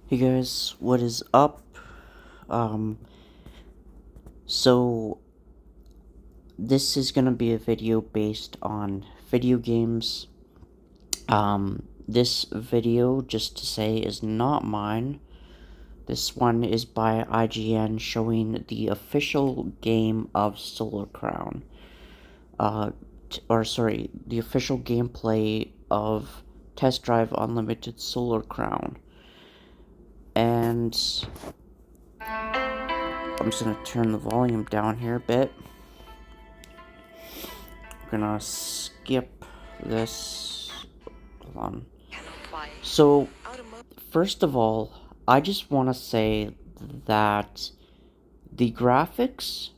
Hey guys, what is up? Um, so this is gonna be a video based on video games. This video, just to say, is not mine. This one is by IGN showing the official game of Solar Crown. The official gameplay of Test Drive Unlimited Solar Crown. And I'm just gonna turn the volume down here a bit. I'm gonna skip this. Hold on. So, first of all, I just want to say that the graphics.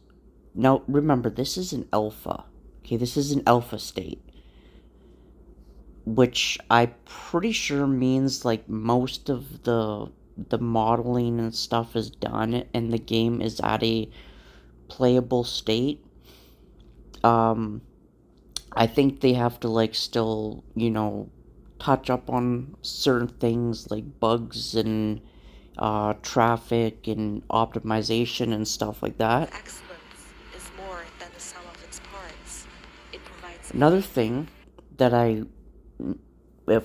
Now, remember, this is an alpha. Okay, this is an alpha state. Which I'm pretty sure means like most of the modeling and stuff is done and the game is at a playable state. I think they have to like still, touch up on certain things like bugs and traffic and optimization and stuff like that. Excellence is more than the sum of its parts. It provides Another thing that if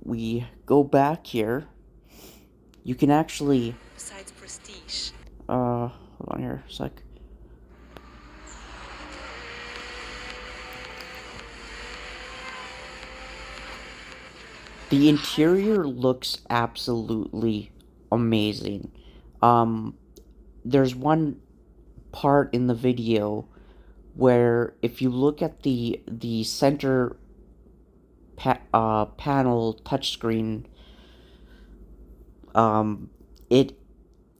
we go back here, you can actually, besides prestige. hold on here a sec. The interior looks absolutely amazing. Um, there's one part in the video where if you look at the center panel touchscreen, it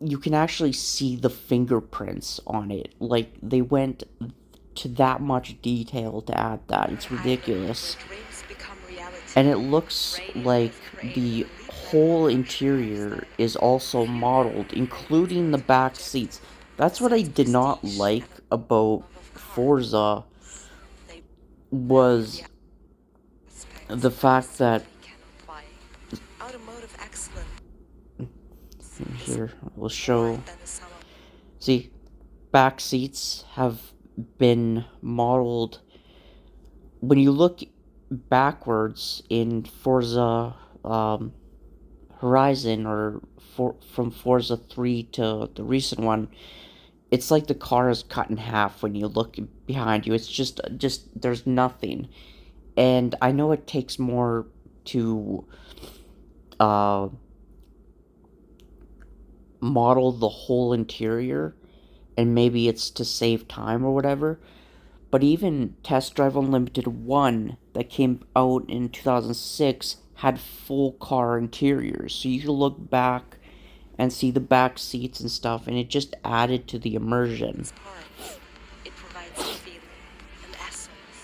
you can actually see the fingerprints on it. Like they went to that much detail to add that. It's ridiculous. Dreams become reality. And it looks like the whole interior is also modeled, including the back seats. That's what I did not like about Forza was the fact that Automotive excellence here will show, see, back seats have been modeled. When you look backwards in Forza Horizon or from Forza 3 to the recent one, it's like the car is cut in half when you look behind you. It's just there's nothing. And I know it takes more to uh, model the whole interior, and maybe it's to save time or whatever. But even Test Drive Unlimited 1 that came out in 2006 had full car interiors. So you could look back and see the back seats and stuff, and it just added to the immersion.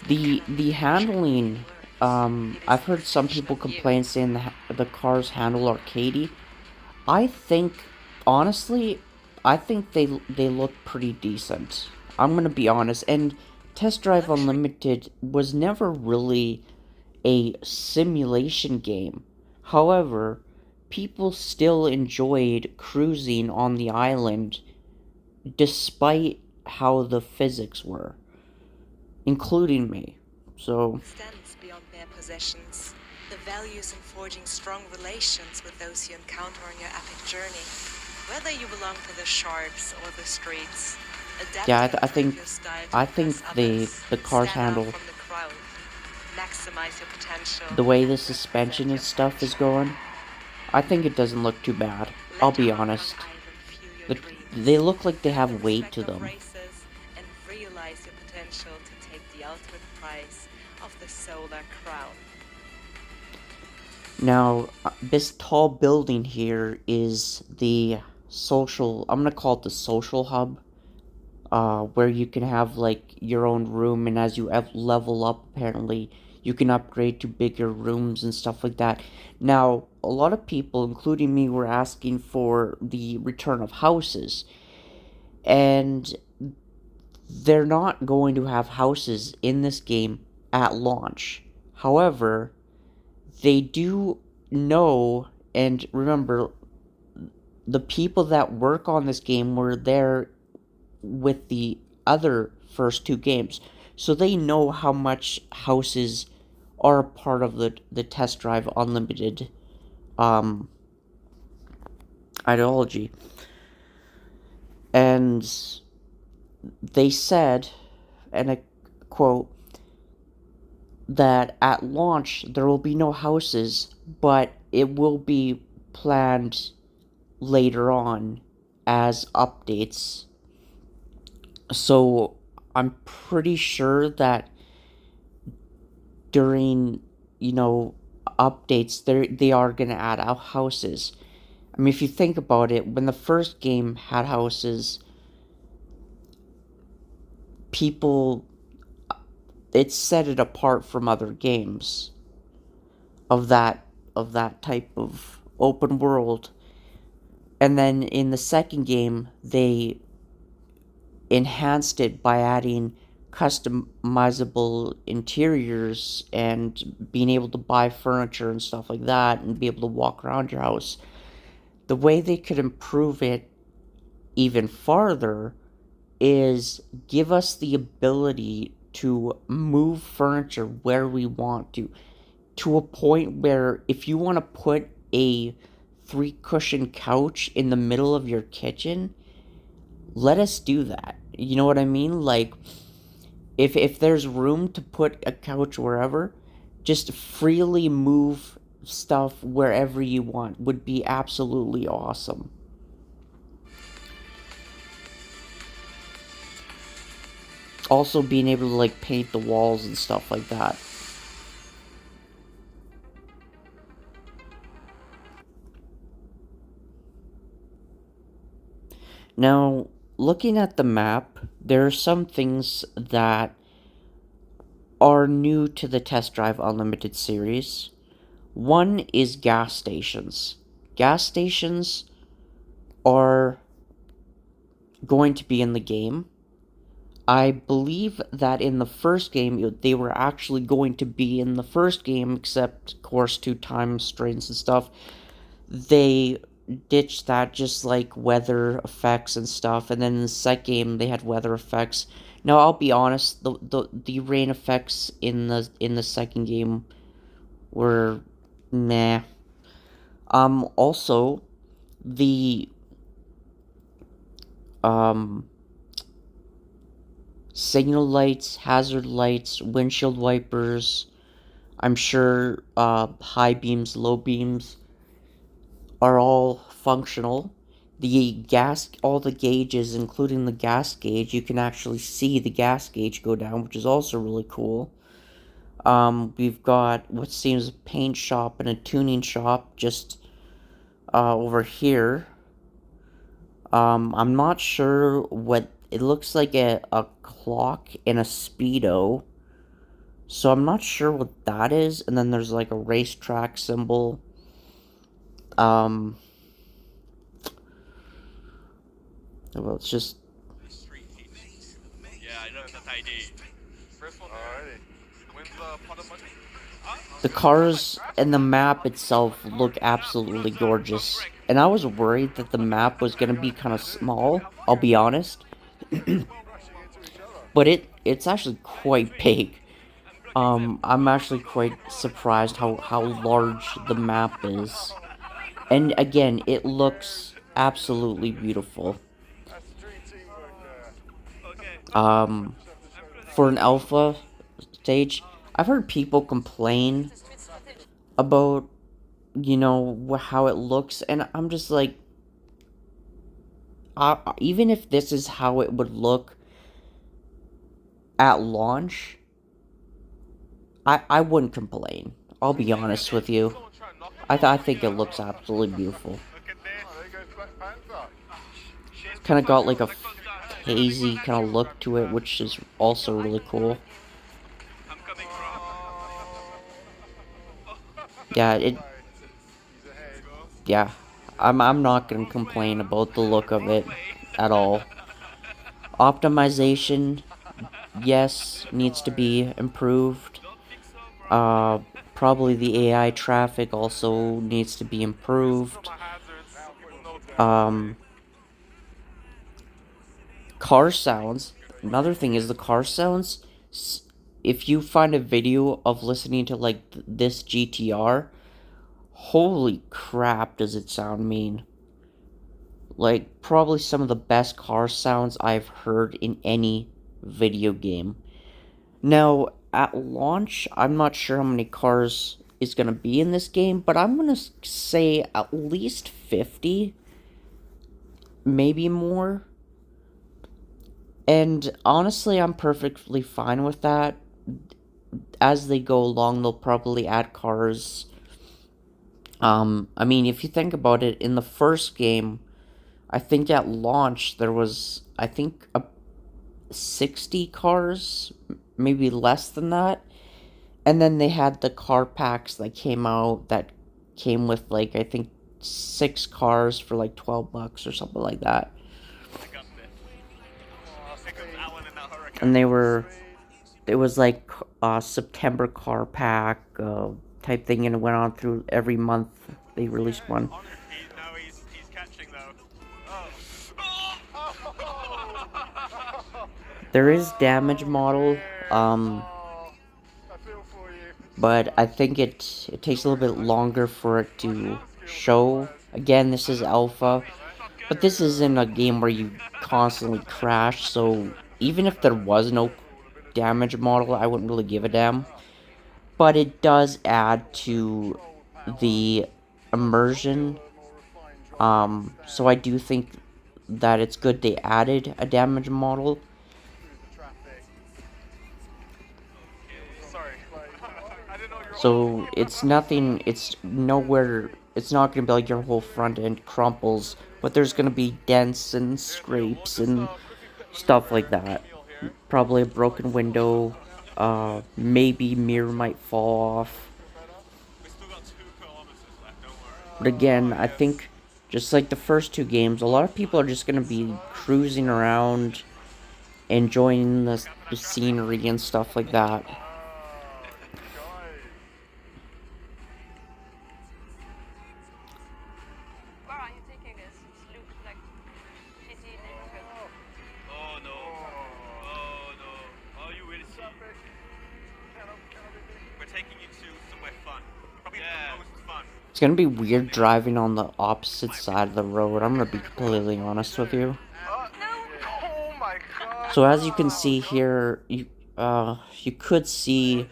The handling, I've heard some people complain saying the cars handle arcadey. I think, honestly, I think they look pretty decent. I'm gonna be honest. And Test Drive Unlimited was never really a simulation game. However, people still enjoyed cruising on the island despite how the physics were, including me. So extends beyond mere possessions. The values in forging strong relations with those you encounter on your epic journey. Whether you belong to the sharps or the streets, yeah, adapting your style to I think impress others, the cars stand out handle from the crowd, maximize your potential, the way the and suspension represent and your stuff is franchise. going. I think it doesn't look too bad. I'll Let be your home honest. run island fuel your They dreams. look like they Earn the have weight respect to of them. races and realize your potential to take the ultimate prize of the solar crown. Now, this tall building here is the social, I'm gonna call it the social hub, where you can have like your own room, and as you level up, apparently, you can upgrade to bigger rooms and stuff like that. Now, a lot of people, including me, were asking for the return of houses, and they're not going to have houses in this game at launch. However, they do know, and remember, the people that work on this game were there with the other first two games. So they know how much houses are a part of the Test Drive Unlimited um, ideology. And they said, and I quote, that at launch there will be no houses, but it will be planned later on as updates. So I'm pretty sure that during, you know, updates they are going to add out houses. I mean, if you think about it, when the first game had houses, people, it set it apart from other games of that type of open world. And then in the second game, they enhanced it by adding customizable interiors and being able to buy furniture and stuff like that and be able to walk around your house. The way they could improve it even farther is give us the ability to move furniture where we want to a point where if you want to put a three cushion couch in the middle of your kitchen, let us do that. You know what I mean? Like if there's room to put a couch wherever, just freely move stuff wherever you want would be absolutely awesome. Also being able to like paint the walls and stuff like that. Now, looking at the map, there are some things that are new to the Test Drive Unlimited series. One is gas stations. Gas stations are going to be in the game. I believe that in the first game, they were actually going to be in the first game, except, of course, to time strains and stuff. They ditched that, just like weather effects and stuff. And then in the second game, they had weather effects. Now, I'll be honest, the rain effects in the second game were meh. Also, the um signal lights, hazard lights, windshield wipers. I'm sure high beams, low beams are all functional. The gas, all the gauges, including the gas gauge, you can actually see the gas gauge go down, which is also really cool. We've got what seems a paint shop and a tuning shop just over here. I'm not sure what it looks like a clock and a speedo. So I'm not sure what that is. And then there's like a racetrack symbol. Um, well, it's just the cars and the map itself look absolutely gorgeous. And I was worried that the map was gonna be kind of small. I'll be honest, but it's actually quite big. I'm actually quite surprised how large the map is. And again, it looks absolutely beautiful. Um, for an alpha stage, I've heard people complain about, you know, how it looks, and I'm just like, even if this is how it would look at launch, I wouldn't complain. I'll be honest with you. I think it looks absolutely beautiful. It's kind of got like a hazy kind of look to it, which is also really cool. Yeah, yeah. I'm not gonna complain about the look of it at all. Optimization, yes, needs to be improved. Uh, Probably the AI traffic also needs to be improved. Um, car sounds. Another thing is the car sounds. If you find a video of listening to like this GTR, holy crap, does it sound mean? Like probably some of the best car sounds I've heard in any video game. Now, at launch, I'm not sure how many cars is going to be in this game, but I'm going to say at least 50, maybe more. And honestly, I'm perfectly fine with that. As they go along, they'll probably add cars. I mean, if you think about it, in the first game, I think at launch there was, I think, 60 cars, maybe less than that. And then they had the car packs that came out that came with like I think 6 cars for like $12 or something like that. And they were it was like September car pack type thing, and it went on through every month they released one. He's catching though. There is damage model, I feel for you. but I think it takes a little bit longer for it to show. Again, this is alpha, but this isn't a game where you constantly crash, so even if there was no damage model, I wouldn't really give a damn. But it does add to the immersion. So I do think that it's good they added a damage model. Sorry. I didn't know you were So it's nothing, it's nowhere, it's not going to be like your whole front end crumples, but there's going to be dents and scrapes and stuff like that. Probably a broken window, maybe mirror might fall off. We still got 2 kilometers left, don't worry. But again, I think just like the first two games, a lot of people are just going to be cruising around, enjoying the scenery and stuff like that. Where are you taking this? It looks like shitty neighborhood. Oh no. Oh no. Oh, you really sorry. We're taking you to somewhere fun. Probably the most fun. It's going to be weird driving on the opposite side of the road. I'm going to be completely honest with you. Oh my god. So as you can see here, you could see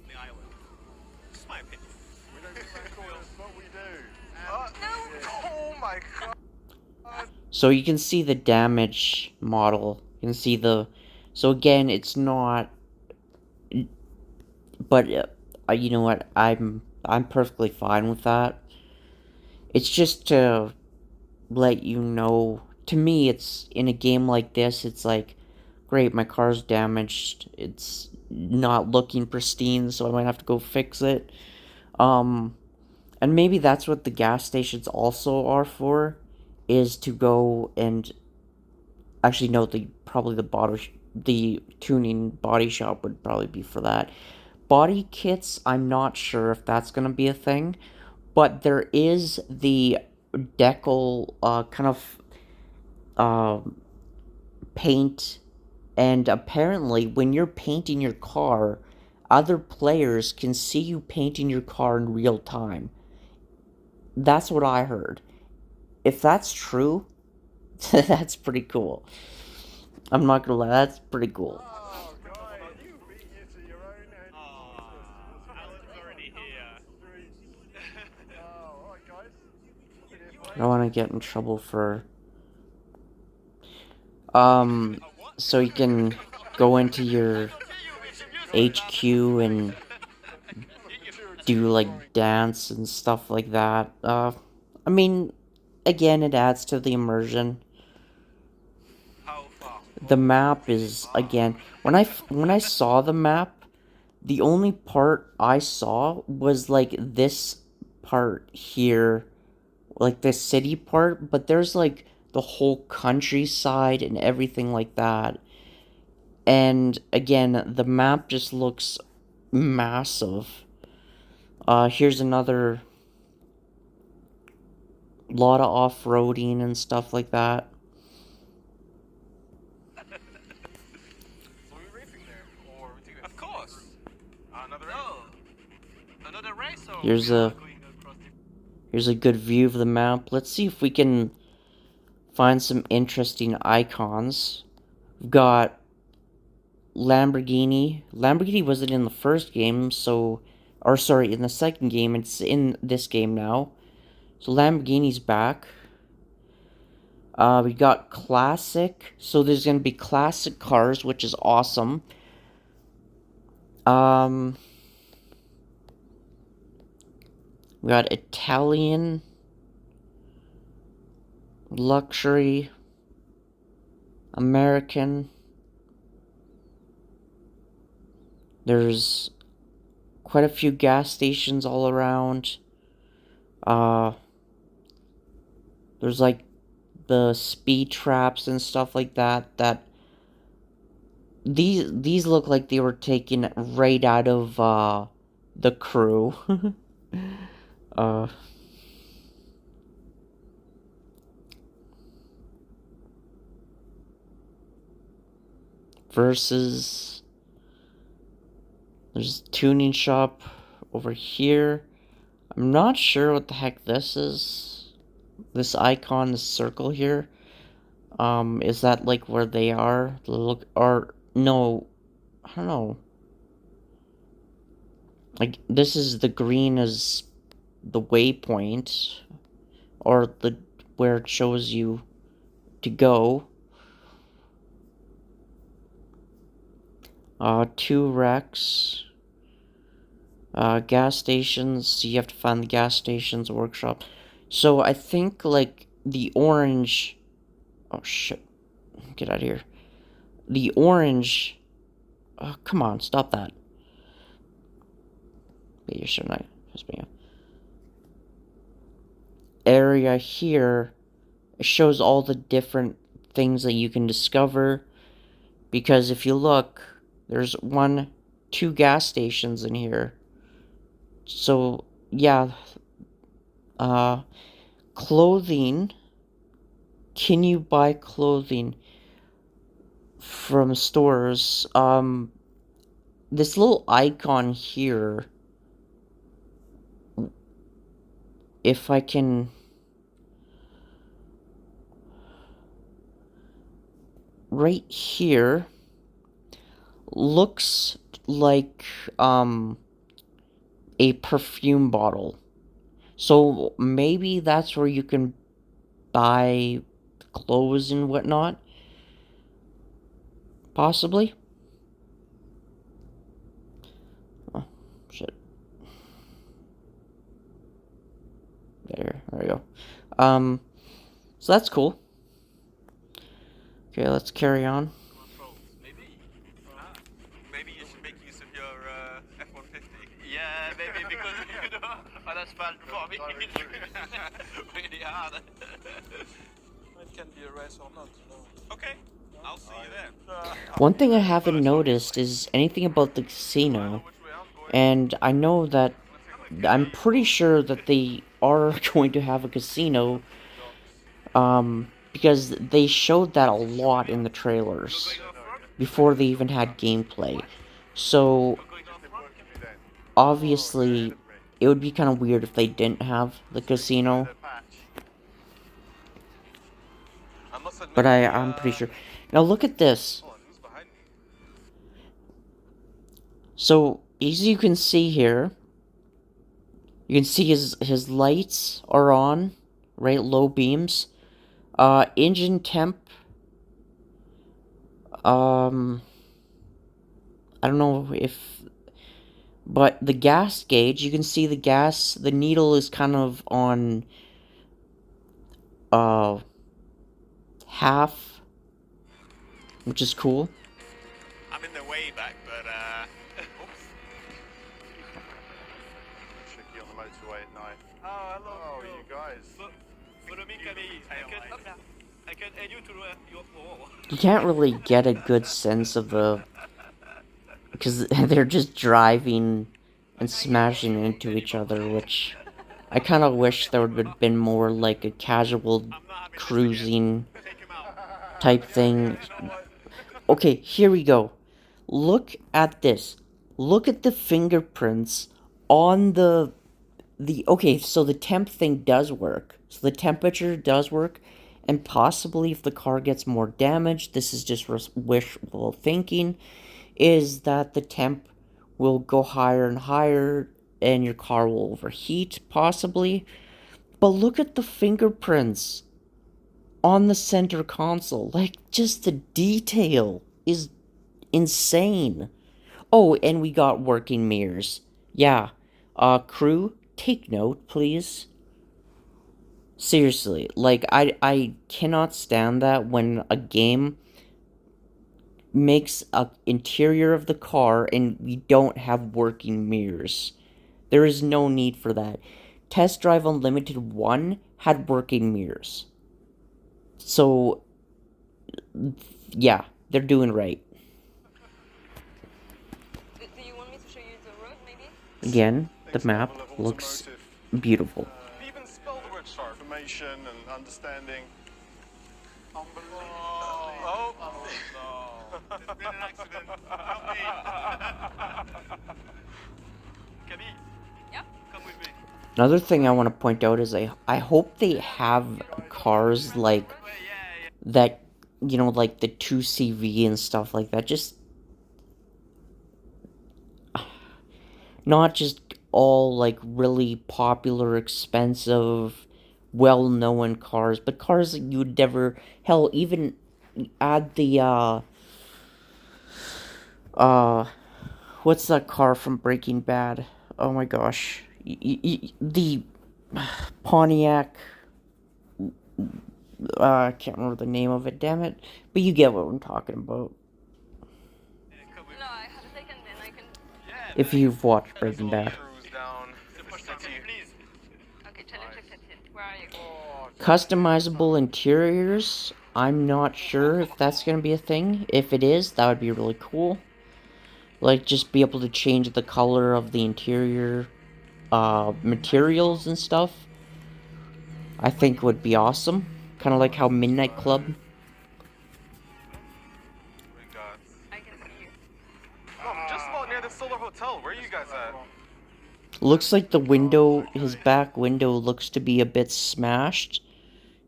The island. Just my opinion. We don't do corners, but we do. Oh my god. so you can see the damage model. You can see the so again, it's not but you know what? I'm perfectly fine with that. It's just to let you know. To me, it's in a game like this. It's like, great, my car's damaged. It's not looking pristine, so I might have to go fix it. Um, and maybe that's what the gas stations also are for, is to go and actually no, the probably the tuning body shop would probably be for that. Body kits, I'm not sure if that's gonna be a thing, but there is the decal kind of uh, paint, and apparently when you're painting your car, other players can see you painting your car in real time. That's what I heard. If that's true, that's pretty cool. I'm not gonna lie, that's pretty cool. Oh god. You beat you to your own end. Alan's already here. Oh, alright guys. I don't want to get in trouble for so you can go into your HQ and do like dance and stuff like that. I mean, again, it adds to the immersion. How far? The map is again when I saw the map, the only part I saw was like this part here, like the city part, but there's like the whole countryside and everything like that. And again, the map just looks massive. Here's another A lot of off-roading and stuff like that. So we're racing there, or we take Of course. another race. No. Another race or Here's we are a going across the... here's a good view of the map. Let's see if we can find some interesting icons. We've got Lamborghini. Lamborghini wasn't in the first game, so... Or, sorry, in the second game. It's in this game now. So Lamborghini's back. We got classic. So there's going to be classic cars, which is awesome. We got Italian, luxury, American. There's quite a few gas stations all around. There's like the speed traps and stuff like that. These look like they were taken right out of The Crew. Versus there's a tuning shop over here. I'm not sure what the heck this is. This icon, this circle here. Is that like where they are? Look, or no, I don't know. Like this is the green is the waypoint, or the where it shows you to go. Two wrecks. Gas stations. You have to find the gas stations, workshop. So I think like the orange. Oh shit! Get out of here. The orange. Oh, come on, stop that. Yeah, you're so nice. Area here. It shows all the different things that you can discover. Because if you look, there's two gas stations in here. So, yeah. Clothing. Can you buy clothing from stores? This little icon here. If I can... Right here looks like a perfume bottle. So maybe that's where you can buy clothes and whatnot. Possibly. Oh, shit. There we go. So that's cool. Okay, let's carry on. Maybe you should make use of your F-150. Yeah, maybe because you know, oh, that's bad for me. Really hard. It can be a race or not, you know. Okay, I'll see you there. One thing I haven't noticed is anything about the casino, and I know that I'm pretty sure that they are going to have a casino, because they showed that a lot in the trailers before they even had gameplay. So obviously it would be kind of weird if they didn't have the casino, but I'm pretty sure. Now look at this. So as you can see here, you can see his lights are on, right? Low beams. Engine temp. I don't know if, but the gas gauge, you can see the gas, the needle is kind of on, half, which is cool. I'm in the way back, but oops. Tricky on the motorway at night. Oh, hello. Oh, you guys. Follow me, Camille. I can add you to your wall. You can't really get a good sense of the, because they're just driving and smashing into each other, which I kind of wish there would have been more like a casual I'm not having this again. cruising Take him out. type thing. You know what? Okay, here we go. Look at this. Look at the fingerprints on the okay, so the temp thing does work. So the temperature does work, and possibly if the car gets more damaged, this is just wishful thinking, is that the temp will go higher and higher and your car will overheat, possibly. But look at the fingerprints on the center console. Like, just the detail is insane. Oh, and we got working mirrors. Yeah. Crew, take note, please. Seriously, like, I cannot stand that when a game makes a interior of the car and we don't have working mirrors. There is no need for that. Test Drive Unlimited 1 had working mirrors. So, yeah, they're doing right. Do you want me to show you the road, maybe? Again, the Next map level of looks automotive, beautiful. even spell the word sharp. Information and understanding. Unbelievable. Oh, no. There's been an accident. Help me. Camille, Yeah. come with me. Another thing I want to point out is I hope they have cars like Wait, yeah. that, you know, like the 2CV and stuff like that. Just not just all like really popular, expensive, well-known cars, but cars that you would never, hell, even add the what's that car from Breaking Bad? Oh my gosh, the Pontiac. I can't remember the name of it. Damn it! But you get what I'm talking about. Come with No, me. I have a second, then I can. Yeah. If you've watched So Breaking Bad. cruise down So the push button, city. please. Okay, challenge accepted. Where are you? Oh, Customizable interiors. I'm not sure if that's gonna be a thing. If it is, that would be really cool. Like, just be able to change the color of the interior materials and stuff. I think would be awesome. Kind of like how Midnight Club. We got. I can see you. Oh, I'm just about near the Solar Hotel. Where are you guys at? Looks like the window, his back window looks to be a bit smashed.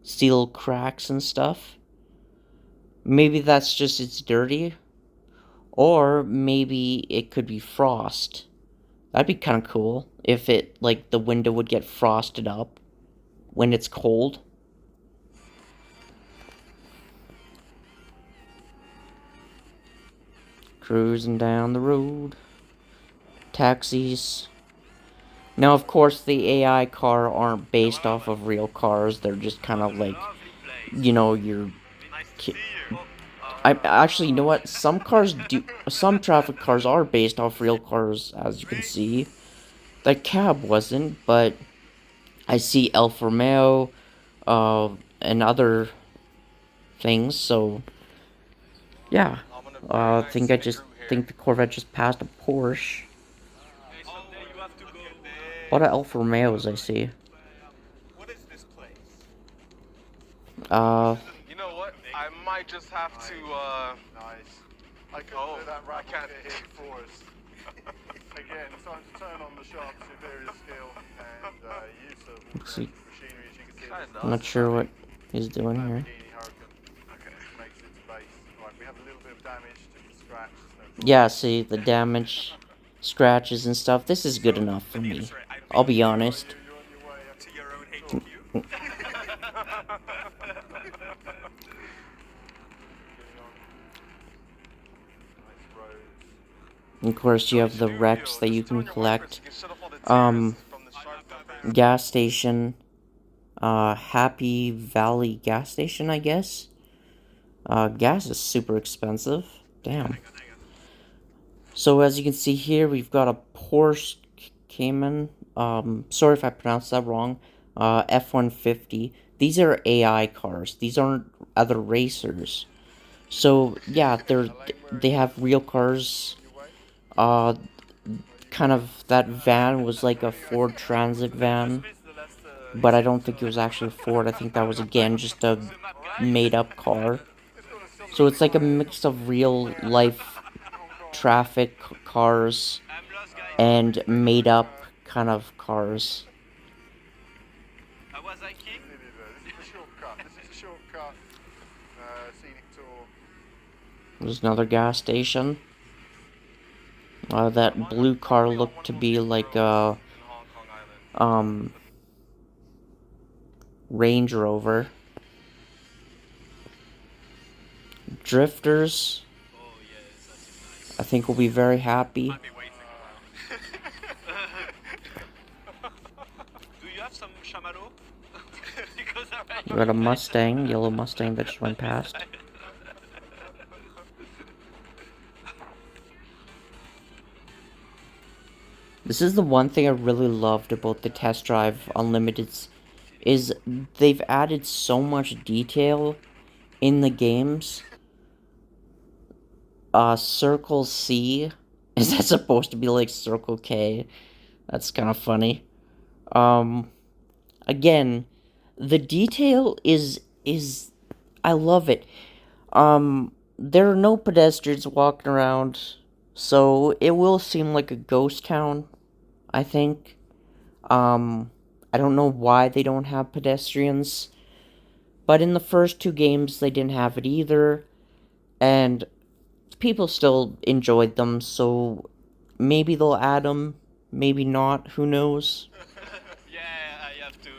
Steel cracks and stuff. Maybe that's just it's dirty. Or maybe it could be frost. That'd be kind of cool if it, like, the window would get frosted up when it's cold. Cruising down the road. Taxis. Now, of course, the AI car aren't based off of real cars. They're just kind of like, Lovely place. you know, your... Nice to see you. I actually, you know what? Some cars do... Some traffic cars are based off real cars, as you can see. The cab wasn't, but I see Alfa Romeo, and other things, so... Yeah. I think the Corvette just passed a Porsche. Hey, someday you have to go there. A lot of Alfa Romeos I see. What is this place? You know what? I might just have to, Nice. I couldn't let that rat get here before us. Again, time to turn on the sharp superior skill and use of Let's see. machinery, as you can see. I'm not sure what he's doing here. Lamborghini Huracan. Okay. Makes its base. Right, we have a little bit of damage to the scratch. Yeah, see, the damage, scratches and stuff. This is good enough for me. I'll be honest. You're on your way up To your own HQ. nice roads. Of course, you have the wrecks that you can collect. From the sharp Gas station. Happy Valley gas station, I guess. Gas is super expensive. Damn. So as you can see here, we've got a Porsche Cayman. Sorry if I pronounced that wrong. F-150. These are AI cars. These aren't other racers. So yeah, they have real cars. Kind of that van was like a Ford Transit van. but I don't think it was actually a Ford. I think that was, again, just a made-up car. So it's like a mix of real-life traffic cars I'm lost, guys. and made-up kind of cars. How was I king? This is a shortcut. This is a shortcut. Scenic tour. There's another gas station. That blue car looked to be like a In Hong Kong Island. Range Rover. Drifters, Oh yes, that's nice. I think, will be very happy. I'll be waiting a while. Do you have some chamallow? Because We got a Mustang, yellow Mustang that just went past. This is the one thing I really loved about the Test Drive Unlimiteds, is they've added so much detail in the games. Circle C, is that supposed to be like Circle K? That's kind of funny. Again, the detail is I love it. There are no pedestrians walking around, so it will seem like a ghost town, I think. I don't know why they don't have pedestrians, but in the first two games they didn't have it either, and people still enjoyed them, so maybe they'll add them, maybe not, who knows? Yeah, I have to.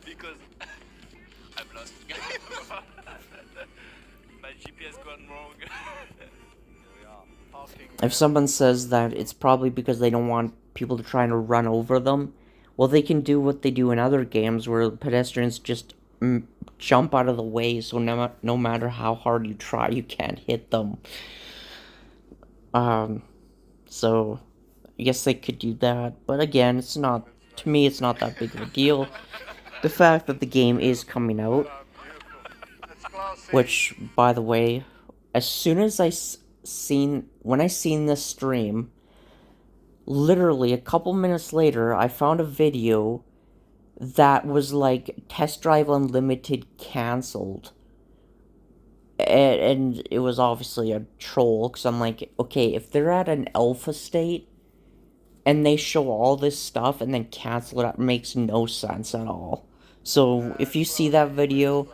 Because I'm lost. My GPS gone wrong. If someone says that it's probably because they don't want people to try and run over them, well, they can do what they do in other games where pedestrians just jump out of the way, so no matter how hard you try, you can't hit them. So I guess they could do that, but again, it's not, to me, it's not that big of a deal. The fact that the game is coming out, which, by the way, as soon as when I seen this stream, literally a couple minutes later, I found a video that was like Test Drive Unlimited cancelled. And it was obviously a troll, because I'm like, okay, if they're at an alpha state and they show all this stuff and then cancel it, makes no sense at all. So if you see that video,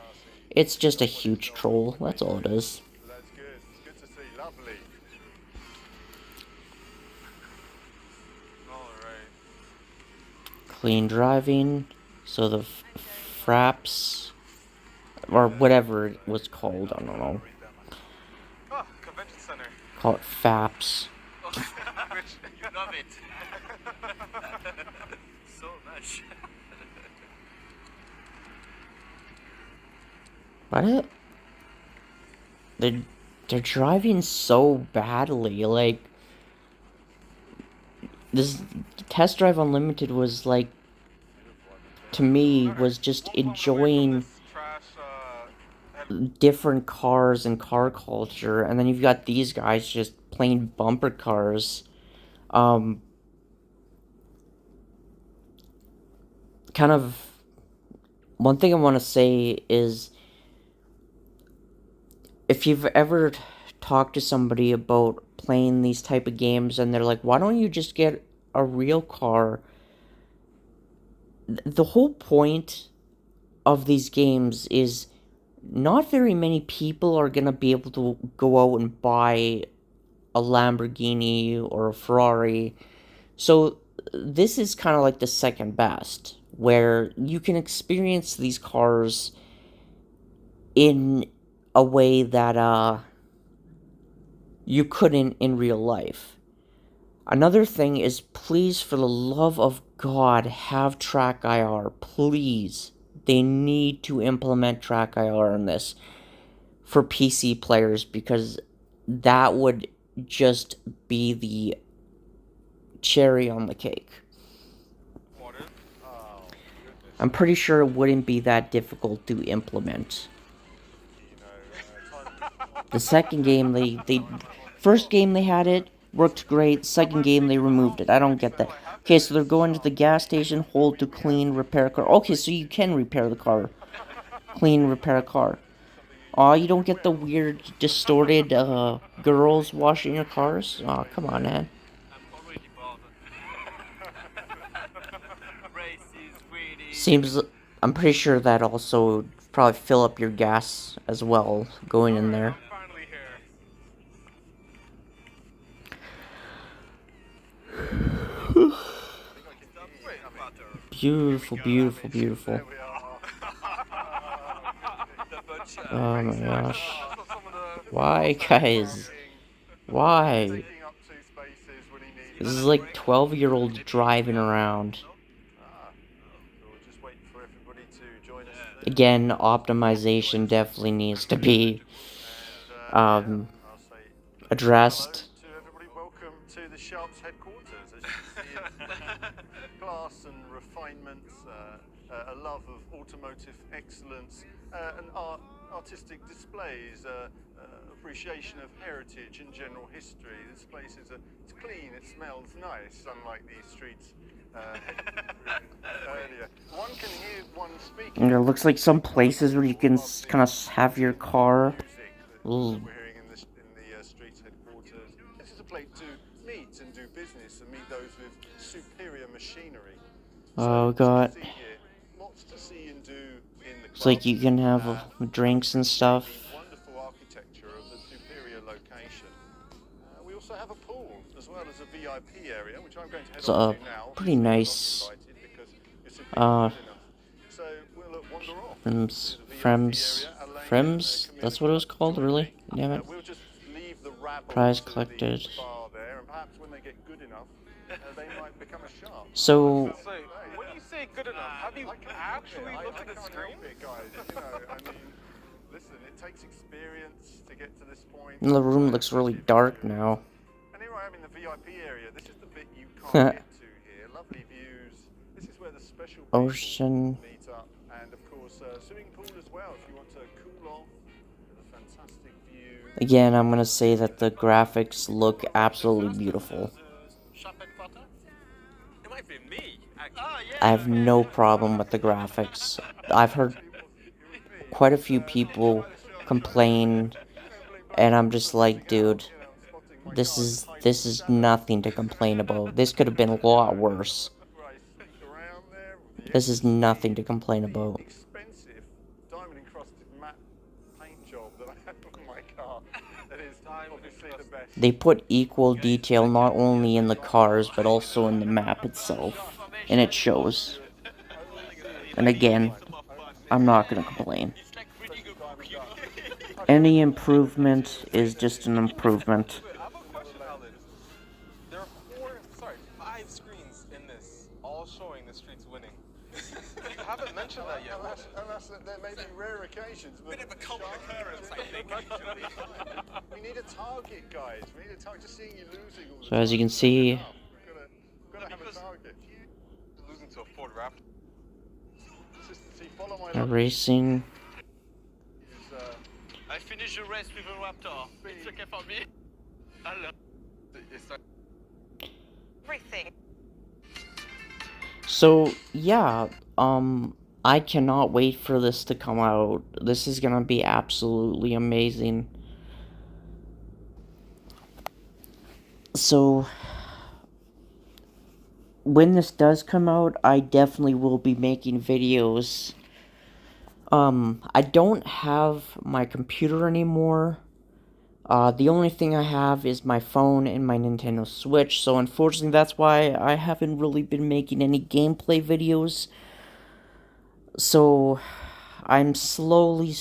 it's just a huge troll. That's all it is. That's good. It's good to see. Lovely. Alright. Clean driving. So the fraps, or whatever it was called, I don't know. Oh, convention center. Call it FAPS. You love it. So much. What? They're driving so badly. Like, this Test Drive Unlimited was like, to me, was just enjoying different cars and car culture, and then you've got these guys just playing bumper cars. Kind of, one thing I want to say is, if you've ever talked to somebody about playing these type of games and they're like, why don't you just get a real car? The whole point of these games is not very many people are going to be able to go out and buy a Lamborghini or a Ferrari. So this is kind of like the second best, where you can experience these cars in a way that you couldn't in real life. Another thing is, please, for the love of God, have track IR. Please. They need to implement track IR in this for PC players, because that would just be the cherry on the cake. I'm pretty sure it wouldn't be that difficult to implement. The second game, first game they had it, worked great. Second game they removed it. I don't get that. Okay, so they're going to the gas station, hold to clean, repair car. Okay, so you can repair the car. Clean, repair car. Aw, you don't get the weird, distorted, girls washing your cars? Aw, come on, man. I'm already bothered. Racist, Swedish. Seems, I'm pretty sure that also would probably fill up your gas as well, going in there. I'm finally here. Beautiful, beautiful, beautiful. There we are. The butcher. Oh my gosh. Some of the Why, guys? Why? taking up 2 spaces when he needed. This is like 12-year-olds driving around. So we're just waiting for everybody to join us. Again, optimization definitely needs to be I'll say addressed. to everybody, welcome to the Sharps headquarters. As you can see, it's class and refinement, a love of automotive excellence, and artistic displays, appreciation of heritage and general history. This place is it's clean, it smells nice, unlike these streets earlier. One can hear one speaking. And it looks like some places where you can kind of have your car. We're hearing in the streets headquarters. This is a place to meet and do business and meet those with superior machinery. Oh god. See here, lots to see and do in the It's like you can have drinks and stuff. wonderful architecture of the superior location. We also have a pool as well as a VIP area, which I'm going to head It's on to now. pretty nice. Because you're simply not good enough. So we'll wander off. Frems? That's what it was called, really? Damn it. We'll just leave the rabble Prize to the collected. bar there, and perhaps when they get good enough, they might become a shark. So, So, when you say good enough, have you actually looked at the screen? Guys, you know, I mean, listen, it takes experience to get to this point. the room looks really dark now. And here I am in the VIP area. This is the bit you can't get to here. Lovely views. This is where the special people Ocean. meet up, and of course, swimming pool as well. If you want to cool off, with a fantastic view. Again, I'm gonna say that the graphics look absolutely beautiful. It might be me, actually. Oh, yeah. I have no problem with the graphics. I've heard quite a few people complain, and I'm just like, dude, this is nothing to complain about. This could have been a lot worse. This is nothing to complain about. Expensive diamond encrusted matte paint job that I have on my car. That is obviously the best. They put equal detail not only in the cars, but also in the map itself. And it shows. And again, I'm not gonna complain. Any improvement is just an improvement. I have a question, Alan. There are 5 screens in this, all showing the streets winning. You haven't mentioned that yet. Unless there may be rare occasions. Bit of a common occurrence, I think. We need a target, guys. We need a target. Just seeing you losing all the So as you time can see, We've got to have a target. Losing to a Ford Raptor. Consistency, follow my they're racing. is, I finished the race with a Raptor. It's okay for me. Hello. Everything. So, yeah, I cannot wait for this to come out. This is gonna be absolutely amazing. So, when this does come out, I definitely will be making videos. I don't have my computer anymore. The only thing I have is my phone and my Nintendo Switch, so unfortunately that's why I haven't really been making any gameplay videos. So, I'm slowly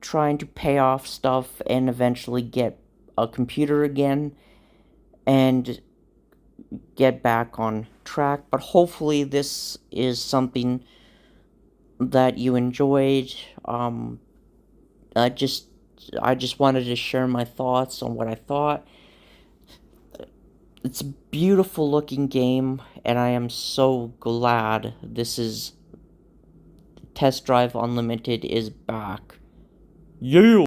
trying to pay off stuff and eventually get a computer again and get back on track. But hopefully this is something that you enjoyed. I just wanted to share my thoughts on what I thought. It's a beautiful looking game, and I am so glad this is Test Drive Unlimited is back. Yeah!